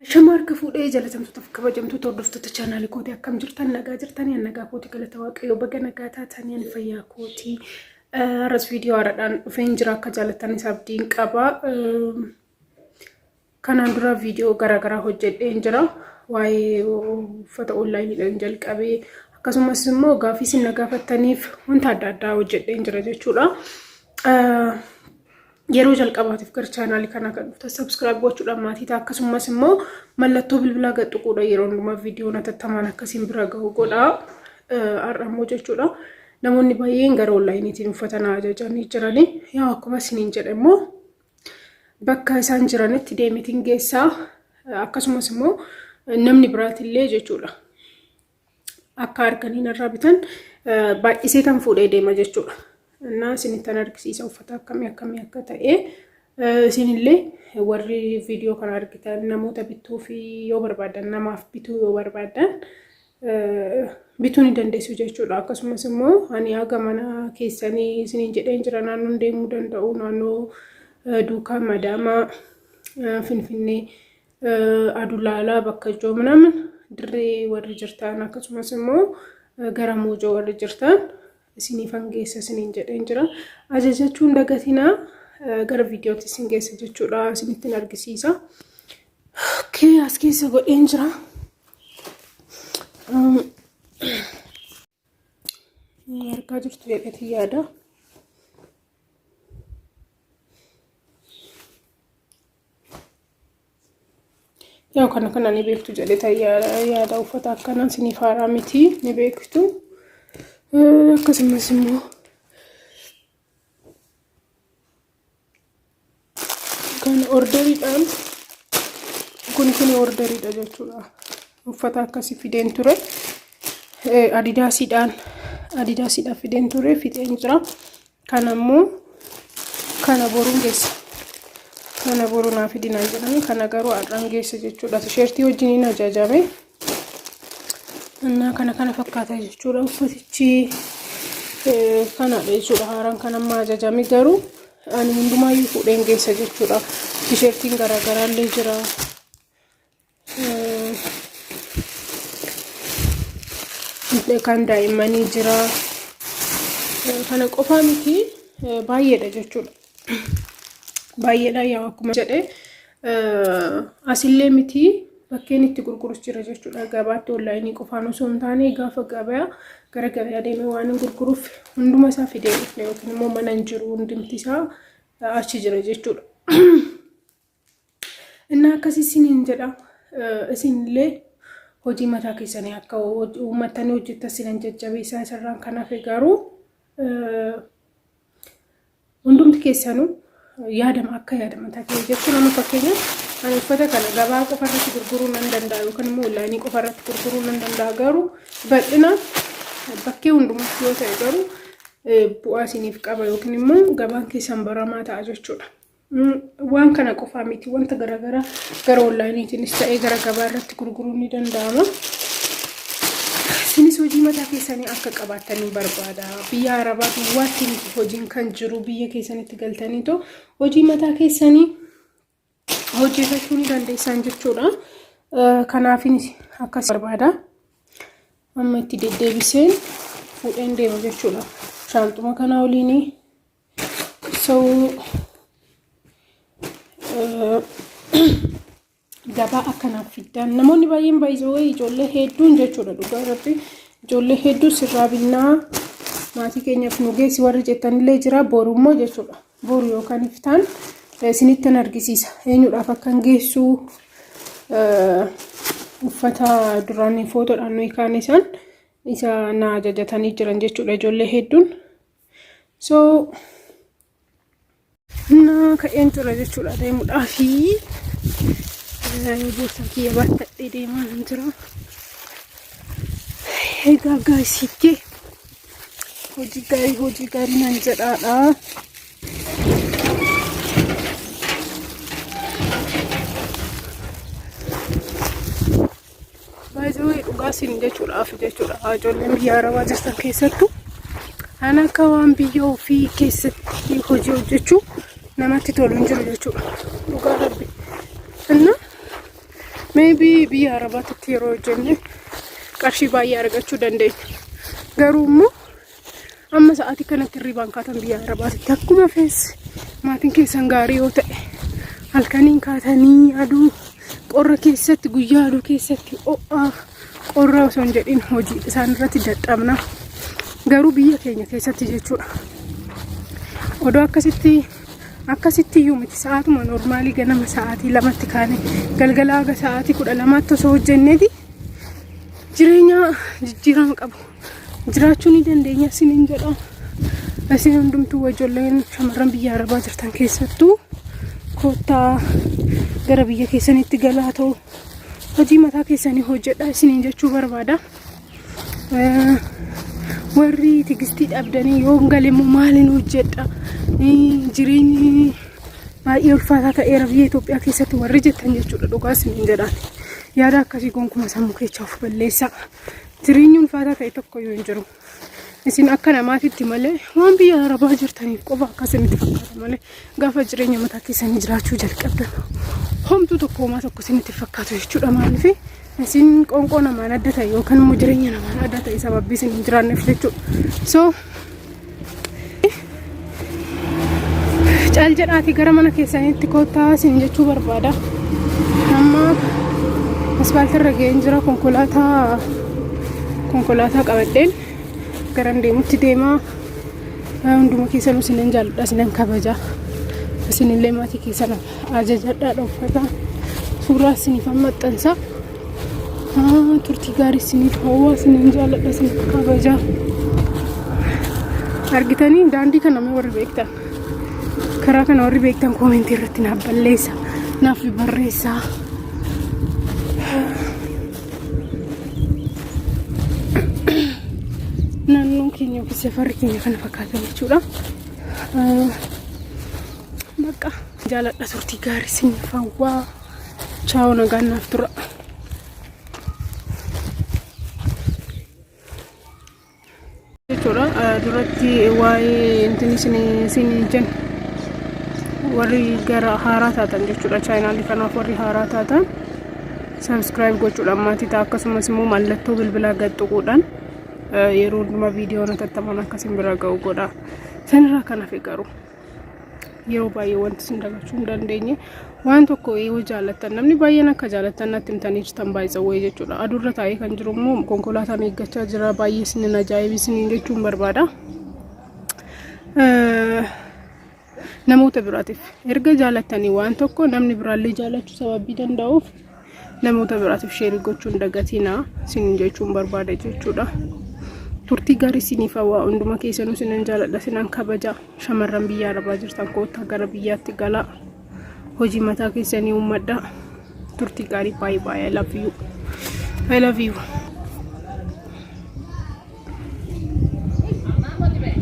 Shamarka fuudhee jalatamtoota fi kabajamtoota hordoftoota chaanaalii kootii akkam jirtan nagaa jirtanii nagaa kootii galata waaqayyoo baga nagaa taatanii fayyaa kootii har'as viidiyoo haaraadhaan dhufeen jira akka jaalattanis abdiin qaba. Kanaan dura viidiyoo garaagaraa hojjedheen jira waa'ee uffata onlaayiniidhaan jalqabee akkasumas immoo gaaffii isin na gaafattaniif wanta adda addaa hojjedheen jira jechuudha. Yeroo jalqabaatiif gara chaanaalii kana kan dhuftan subscribe gochuudhaan maatii ta'a akkasumas immoo mallattoo bilbilaa gadhuquudha yeroo hundumaa viidiyoon atattamaan akkasiin bira gahu godha har'ammoo jechuudha. Namoonni baay'een gara onlaayiniitiin uffata na ajajanii jiranii yaa akkuma isiniin jedhe immoo bakka isaan jiranitti deemitiin geessaa akkasumas immoo namni biraatillee jechuudha akka arganiin irraa bitan baay'isee kan fuudhee deema jechuudha. Nah, sini tanah argisiisa uffata akkamii akka ta'e isinillee warri viidiyoo kana argitan namoota bituu fi yoo barbaadan namaaf bituu yoo barbaadan bituu ni dandeessu jechuudha. Akkasumas immoo ani haga mana keessanii isiniin jedheen jira naannoon deemuu danda'u naannoo duukaa madaamaa Finfinnee Adulaalaa bakka joomnaman dirree warri jirtan akkasumas immoo gara Moojoo warri jirtan isini fangeessa isiniin jedheen jira. Ajajachuun dagatinaa gara viidiyootti isin geessa jechuudha isinitti argisiisa. Okay, as keessa godheen jira. Argaa jirtu jedheeti yaada. Yaa kana ni beektu jedheeta yaada uffata akkanaa isiniif haaraa miti ni beektu. Akkasumas immoo kan orderiidhaan kun orderiidha jechuudha. Uffata akkasii fideen ture adidaasiidhaan fideen ture fixeen jira. Kanammoo kana boruun geessa. Kana boruu naa fidinaa jedhanii kana garuu har'aan geessa jechuudha. Tisheertii wajjiniin ajajame. Kana fakkaata jechuudha uffatichi kanadha jechuudha haaraan kan amma ajajame garuu ani hundumaayyuu fuudheen geessa jechuudha. Tisheertiin garaagaraa illee jira. Kan daa'immanii jira. Kana qofaa miti baay'eedha jechuudha. Baay'eedha yaa akkuma jedhe asillee miti bakkeen itti gurgurus jira jechuudha. Gabaatti onlaayinii qofaan osoo hin taane gaafa gabaa gara gabaa deemee waan gurguruuf hunduma isaa fidee dhufne yookiin immoo mana hin jiru hundumti isaa achi jira jechuudha. Innaa akkasii isiniin jedha isinillee hojii mataa keessanii akka uummatanii hojjettan sinan jajjabeessaa isarraan kanaaf garuu hundumti keessanuu yaadama akka yaadama ta'e jechuudha. Nama fakkeenyaaf ani uffata kana gabaa qofa irratti gurguruu nan danda'a yookaan immoo onlaayinii qofa irratti gurguruu nan danda'a garuu bal'ina bakkee hundumaatti yoo ta'e garuu bu'aa isiniif qaba yookiin immoo gabaan keessan baramaa ta'a jechuudha. Waan kana qofaa miti wanta garaagaraa gara onlaayiniitiinis ta'ee gara gabaa irratti gurguruu ni danda'ama. Isinis hojii mataa keessanii akka qabaatanii barbaada. Biyya Arabaa duwwaatti hojiin kan jiru biyya keessanitti galtanii too hojii mataa keessanii hojjetachuu ni dandeessan jechuudha. Kanaafis akkas barbaada. Amma itti deddeebiseen fuudheen deema jechuudha. Shaanxuma kana waliin gabaa akkanaaf fiddan namoonni baay'een baay'isoo ijoollee hedduun jechuudha. Dhugaa irratti ijoollee hedduu sirraa binnaa maatii keenyaaf nu geessi warri jettanillee jira. Borummoo jechuudha. Boru yookaan iftaan isinittan argisiisa eenyudhaaf akkan geessu uffata duraanii footoodhaan nuyi kaan isaan isa na ajajatanii jiran jechuudha ijoollee hedduun. Na ka'een ture jechuudha deemuudhaafi boorsaa kiyya baatadhee deemaa jira. Egaa gaasiikkee hojii gaarii nan jedhaadha. Baay'ee dhugaasin jechuudhaaf jechuudha. Ijoolleen biyya Arabaa jirtan keessattuu ana akka waan biyya ofii keessatti hojii hojjechuu namatti tolu hin jiru jechuudha. Dhugaa rabbi. maybe biyya Arabaatti yeroo hojjenne qarshii baay'ee argachuu dandeenya. Garuu immoo amma sa'aatii kanatti hirribaan kaatan biyya Arabaatti akkuma fees maatiin keessan gaarii yoo ta'e halkaniin kaatanii aduu qorra keessatti guyyaa aduu keessatti qorra osoo hin jedhin hojii isaan irratti dadhabna. Garuu biyya keenya keessatti jechuudha. Odoo akkasitti iyyuu miti sa'aatuma normaalii ganama sa'aatii 2tti kaane galgala aga sa'aatii 12tti osoo hojjenneeti jireenya jijjiirama qabu jiraachuu ni dandeenya isiniin jedha. Isin hundumtuu ijoolleen shamarran biyya Arabaa jirtan keessattuu kottaa gara biyya keessanitti galaa ta'u hojii mataa keessanii hojjedha isiniin jechuu barbaada. Warri tigistii dhabdanii yoo galemmoo maaliin hojjedha jireenyi baay'ee ulfaataa ta'eera biyya Itoophiyaa keessatti warri jettan jechuudha. Dhugaa isiniin jedhaan yaada akkasii gonkumaa sammuu keessaa of balleessaa. Jireenyi ulfaataa ta'e tokko yoo hin jiru. Isin akka namaatitti malee waan biyya Arabaa jirtaniif qofa akkasinitti fakkaata malee gaafa jireenya mataa keessanii jiraachuu jalqabdan homtuu tokko homaa tokko isinitti fakkaatu jechuudha. Maaliif isin qoonqoo namaan adda ta'e yookaan immoo jireenya namaan adda ta'e sababbii isin hin jiraanneef jechuudha. So caal jedhaatii gara mana keessanitti kottaa isin jechuu barbaada. Amma asfaaltirra ga'een jira konkolaataa qabadheen garan deemutti deemaa. Hunduma keessanuu isinin jaalladha isinin kabaja. Isinillee maatii keessan ajajadhaadha uffata suuraa isiniif maxxansa. Turtii gaarii isiniif hawwa isinin jaalladha isinin kabaja. Argitanii daandii kana mee warri beektan karaa kana warri beektan koomentii irratti naaf balleessa naaf barreessa. Naannoon keenya fi safarri keenya kana fakkaatan jechuudha. Bakka jaalladha turtii gaarii isiniif hawwa. Ciao nagaan naaf tura. Jechuudha duratti waa'ee intini isin jenna warri gara haaraa taatan jechuudha. Chaayinaalii kanaaf warri haaraa taatan subscribe gochuudhaan maatii ta'a akkasumas immoo mallattoo bilbilaa gadhuquudhaan yeroo hundumaa viidiyoo natattaman akkasiin bira ga'u godha. Sanirraa kanaaf garuu yeroo baay'ee wanti isin dagachuu hin dandeenye waan tokko yoo jaallattan namni baay'een akka jaallattan natti himtanii jirtan baay'isawwee jechuudha. Aduurra taa'ee kan jiru immoo konkolaataan eeggachaa jira baay'ee isinin ajaa'ibsiin jechuun barbaada. Namoota biraatiif erga jaallattanii waan tokko namni biraallee jaallachuu sababii danda'uuf namoota biraatiif sheerii gochuun dagatina isinin jechuun barbaada jechuudha. Turtii gaarii isiniif hawwa hunduma keessanuu isinin jaalladha isinan kabaja. Shamarran biyya Arabaa jirtan kottaa gara biyyaatti galaa hojii mataa keessanii uummadha. Turtii gaarii bye bye. I love you.